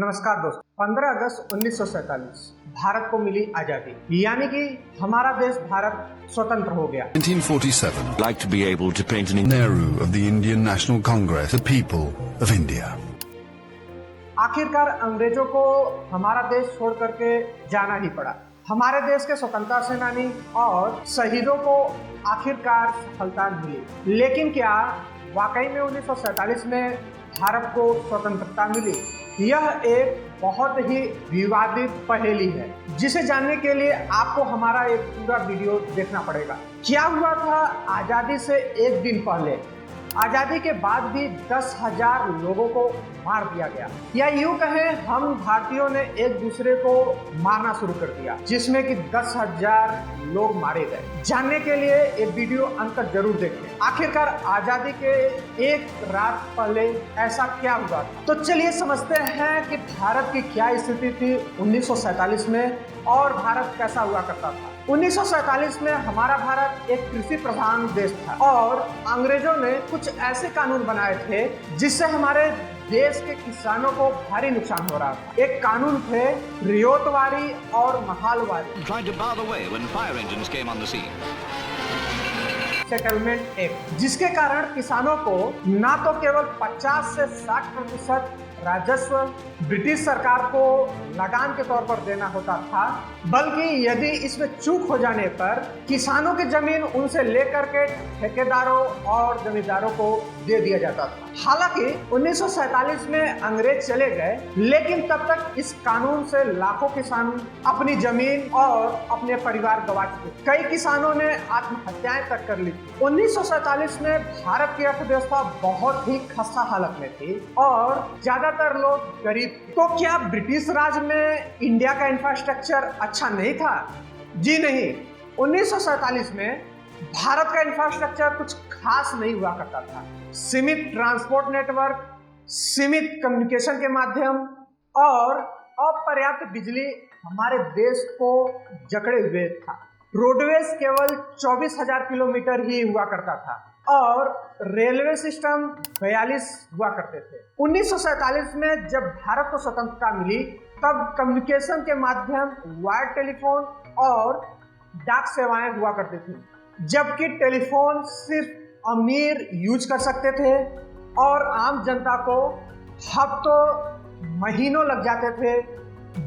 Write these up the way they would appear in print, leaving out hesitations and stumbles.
नमस्कार दोस्तों, 15 अगस्त 1947 भारत को मिली आजादी, यानी कि हमारा देश भारत स्वतंत्र हो गया। 1947. Like to be able to paint an Nehru of the Indian National Congress, the people of India. आखिरकार अंग्रेजों को हमारा देश छोड़ करके जाना ही पड़ा। हमारे देश के स्वतंत्रता सेनानी और शहीदों को आखिरकार सफलता मिली, लेकिन क्या वाकई में 1947 में भारत को स्वतंत्रता मिली? यह एक बहुत ही विवादित पहेली है, जिसे जानने के लिए आपको हमारा एक पूरा वीडियो देखना पड़ेगा। क्या हुआ था आज़ादी से एक दिन पहले? आज़ादी के बाद भी 10,000 लोगों को मार दिया गया, या यूं कहें हम भारतीयों ने एक दूसरे को मारना शुरू कर दिया, जिसमें कि 10,000 लोग मारे गए। जानने के लिए ये वीडियो अंत तक जरूर देखें। आखिरकार आज़ादी के एक रात पहले ऐसा क्या हुआ था? तो चलिए समझते हैं कि भारत की क्या स्थिति थी 1947 में और भारत कैसा हुआ करता था। 1947 में हमारा भारत एक कृषि प्रधान देश था और अंग्रेजों ने कुछ ऐसे कानून बनाए थे जिससे हमारे देश के किसानों को भारी नुकसान हो रहा था। एक कानून थे रियायतवारी और mahalwari tried to bar the way when fire engines came on the scene. Settlement act, जिसके कारण किसानों को ना तो केवल 50 से 60% राजस्व ब्रिटिश सरकार को लगान के तौर पर देना होता था, बल्कि यदि इसमें चूक हो जाने पर किसानों की जमीन उनसे लेकर के ठेकेदारों और जमींदारों को दे दिया जाता था। हालांकि 1947 में अंग्रेज चले गए, लेकिन तब तक इस कानून से लाखों किसान अपनी जमीन और अपने परिवार गंवा चुके। कई किसानों ने आत्महत्याएं तक कर ली। 1947 में भारत की अर्थव्यवस्था बहुत ही खस्ता हालत में थी और ज्यादातर लोग गरीब थे। तो क्या ब्रिटिश राज में इंडिया का इंफ्रास्ट्रक्चर अच्छा नहीं था? जी नहीं। 1947 में भारत का इंफ्रास्ट्रक्चर कुछ खास नहीं हुआ करता था। सीमित ट्रांसपोर्ट नेटवर्क, सीमित कम्युनिकेशन के माध्यम और अपर्याप्त बिजली हमारे देश को जकड़े हुए था। रोडवेज केवल 24,000 किलोमीटर ही हुआ करता था और रेलवे सिस्टम 42 हुआ करते थे। 1947 में जब भारत को स्वतंत्रता मिली, तब कम्युनिकेशन के माध्यम वायर टेलीफोन और डाक सेवाएं हुआ करती थी, जबकि टेलीफोन सिर्फ अमीर यूज कर सकते थे और आम जनता को हफ्तों महीनों लग जाते थे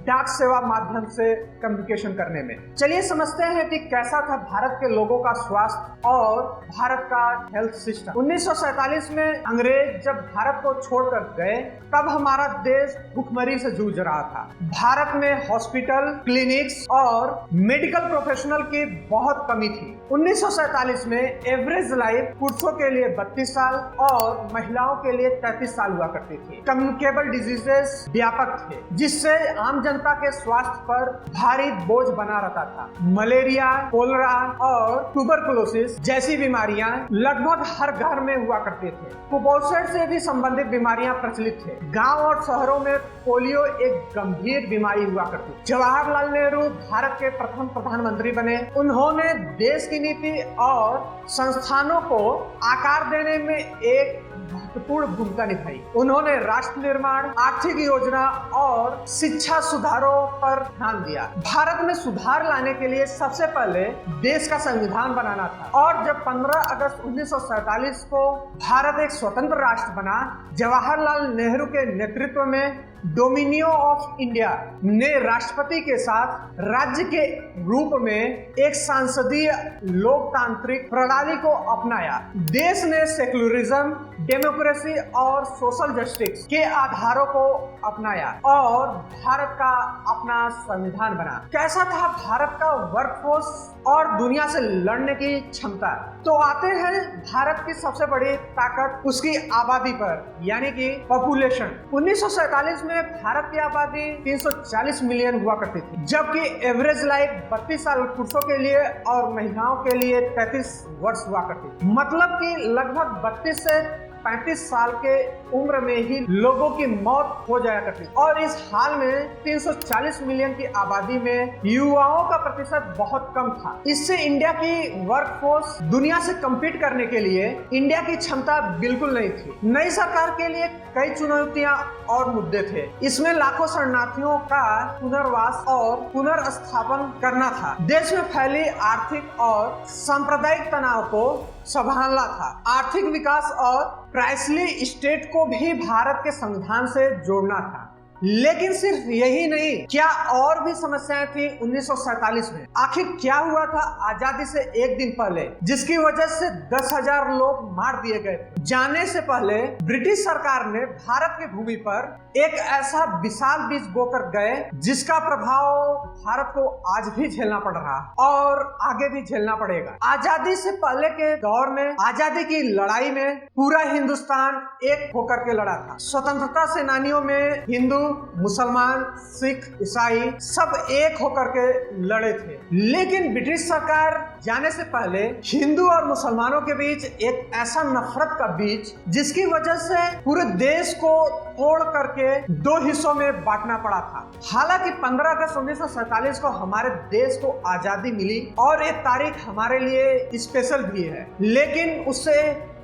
डाक सेवा माध्यम से कम्युनिकेशन करने में। चलिए समझते हैं कि कैसा था भारत के लोगों का स्वास्थ्य और भारत का हेल्थ सिस्टम। 1947 में अंग्रेज जब भारत को छोड़कर गए, तब हमारा देश भुखमरी से जूझ रहा था। भारत में हॉस्पिटल, क्लिनिक्स और मेडिकल प्रोफेशनल की बहुत कमी थी। 1947 में एवरेज लाइफ पुरुषों के लिए 32 साल और महिलाओं के लिए 33 साल हुआ करती थी। कम्युनिकेबल डिजीजेस व्यापक थे, जिससे आम जनता के स्वास्थ्य पर भारी बोझ बना रहता था। मलेरिया, कोलेरा और ट्यूबरकुलोसिस जैसी बीमारियां लगभग हर घर में हुआ करते थे। कुपोषण से भी संबंधित बीमारियां प्रचलित थे। गांव और शहरों में पोलियो एक गंभीर बीमारी हुआ करती। जवाहरलाल नेहरू भारत के प्रथम प्रधानमंत्री बने। उन्होंने देश की नीति और संस्थानों को आकार देने में एक महत्वपूर्ण भूमिका निभाई। उन्होंने राष्ट्र निर्माण, आर्थिक योजना और शिक्षा सुधारों पर ध्यान दिया। भारत में सुधार लाने के लिए सबसे पहले देश का संविधान बनाना था और जब 15 अगस्त 1947 को भारत एक स्वतंत्र राष्ट्र बना, जवाहरलाल नेहरू के नेतृत्व में डोमिनियन ऑफ इंडिया ने राष्ट्रपति के साथ राज्य के रूप में एक सांसदीय लोकतांत्रिक प्रणाली को अपनाया। देश ने सेक्युलरिज्म, डेमोक्रेसी और सोशल जस्टिस के आधारों को अपनाया और भारत का अपना संविधान बना। कैसा था भारत का वर्कफोर्स और दुनिया से लड़ने की क्षमता? तो आते हैं भारत की सबसे बड़ी ताकत उसकी आबादी पर, यानी कि पॉपुलेशन। 1947 में भारत की आबादी 340 मिलियन हुआ करती थी, जबकि एवरेज लाइफ 32 साल पुरुषों के लिए और महिलाओं के लिए 33 वर्ष हुआ करती थी। मतलब कि लगभग 32 से 35 साल के उम्र में ही लोगों की मौत हो जाया करती और इस हाल में 340 मिलियन की आबादी में युवाओं का प्रतिशत बहुत कम था। इससे इंडिया की वर्कफोर्स दुनिया से कम्पीट करने के लिए इंडिया की क्षमता बिल्कुल नहीं थी। नई सरकार के लिए कई चुनौतियां और मुद्दे थे। इसमें लाखों शरणार्थियों का पुनर्वास और पुनर्स्थापन करना था। देश में फैली आर्थिक और सांप्रदायिक तनाव को संभालना था। आर्थिक विकास और प्राइसली स्टेट को भी भारत के संविधान से जोड़ना था। लेकिन सिर्फ यही नहीं, क्या और भी समस्याएं थी 1947 में। आखिर क्या हुआ था आजादी से एक दिन पहले जिसकी वजह से 10,000 लोग मार दिए गए थे। जाने से पहले ब्रिटिश सरकार ने भारत की भूमि पर एक ऐसा विशाल बीज बोकर गए जिसका प्रभाव भारत को आज भी झेलना पड़ रहा है और आगे भी झेलना पड़ेगा। आजादी से पहले के दौर में आजादी की लड़ाई में पूरा हिंदुस्तान एक होकर के लड़ा था। स्वतंत्रता सेनानियों में हिंदू, मुसलमान, सिख, ईसाई सब एक होकर के लड़े थे। लेकिन ब्रिटिश सरकार जाने से पहले हिंदू और मुसलमानों के बीच एक ऐसा नफरत का बीज जिसकी वजह से पूरे देश को तोड़ करके दो हिस्सों में बांटना पड़ा था। हालांकि 15 अगस्त 1947 को हमारे देश को आजादी मिली और ये तारीख हमारे लिए स्पेशल भी है, लेकिन उससे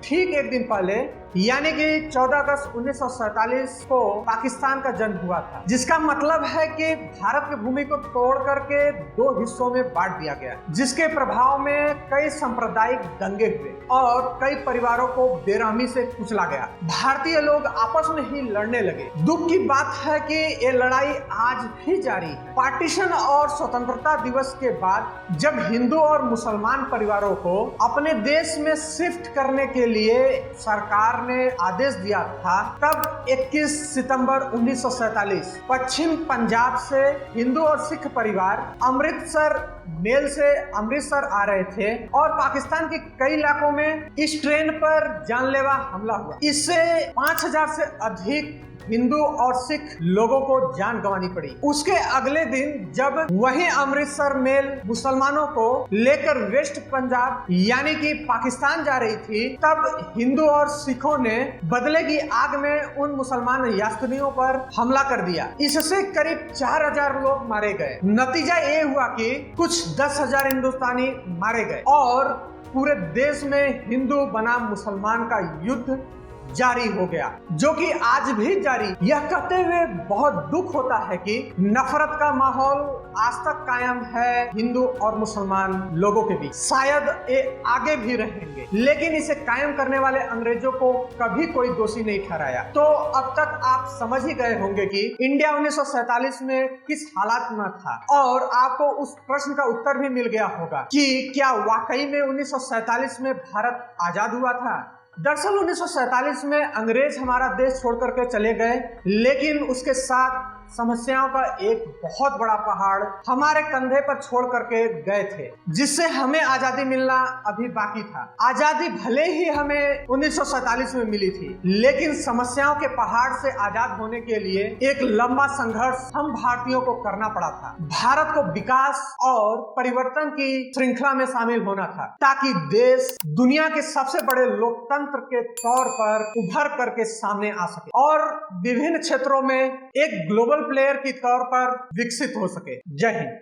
ठीक एक दिन पहले यानी कि 14 अगस्त 1947 को पाकिस्तान का जन्म हुआ था, जिसका मतलब है कि भारत की भूमि को तोड़ करके दो हिस्सों में बांट दिया गया, जिसके प्रभाव में कई सांप्रदायिक दंगे हुए और कई परिवारों को बेरहमी से कुचला गया। भारतीय लोग आपस में ही लड़ने लगे। दुख की बात है कि ये लड़ाई आज भी जारी है। पार्टीशन और स्वतंत्रता दिवस के बाद जब हिंदू और मुसलमान परिवारों को अपने देश में शिफ्ट करने के लिए सरकार ने आदेश दिया था, तब 21 सितंबर 1947 पश्चिम पंजाब से हिंदू और सिख परिवार अमृतसर मेल से अमृतसर आ रहे थे और पाकिस्तान के कई इलाकों में इस ट्रेन पर जानलेवा हमला हुआ। इससे 5,000 से अधिक हिंदू और सिख लोगों को जान गंवानी पड़ी। उसके अगले दिन जब वही अमृतसर मेल मुसलमानों को लेकर वेस्ट पंजाब यानी कि पाकिस्तान जा रही थी, तब हिंदू और सिखों ने बदले की आग में उन मुसलमान यात्रियों पर हमला कर दिया। इससे करीब 4,000 लोग मारे गए। नतीजा ये हुआ कि कुछ 10,000 हिंदुस्तानी मारे गए और पूरे देश में हिंदू बनाम मुसलमान का युद्ध जारी हो गया, जो कि आज भी जारी। यह कहते हुए बहुत दुख होता है कि नफरत का माहौल आज तक कायम है हिंदू और मुसलमान लोगों के बीच। शायद ये आगे भी रहेंगे, लेकिन इसे कायम करने वाले अंग्रेजों को कभी कोई दोषी नहीं ठहराया। तो अब तक आप समझ ही गए होंगे कि इंडिया 1947 में किस हालात में था और आपको उस प्रश्न का उत्तर भी मिल गया होगा कि क्या वाकई में 1947 में भारत आजाद हुआ था। दरअसल 1947 में अंग्रेज हमारा देश छोड़ करके चले गए, लेकिन उसके साथ समस्याओं का एक बहुत बड़ा पहाड़ हमारे कंधे पर छोड़ करके गए थे, जिससे हमें आजादी मिलना अभी बाकी था। आजादी भले ही हमें 1947 में मिली थी, लेकिन समस्याओं के पहाड़ से आजाद होने के लिए एक लंबा संघर्ष हम भारतीयों को करना पड़ा था। भारत को विकास और परिवर्तन की श्रृंखला में शामिल होना था, ताकि देश दुनिया के सबसे बड़े लोकतंत्र के तौर पर उभर करके सामने आ सके और विभिन्न क्षेत्रों में एक ग्लोबल प्लेयर के तौर पर विकसित हो सके। जय हिंद।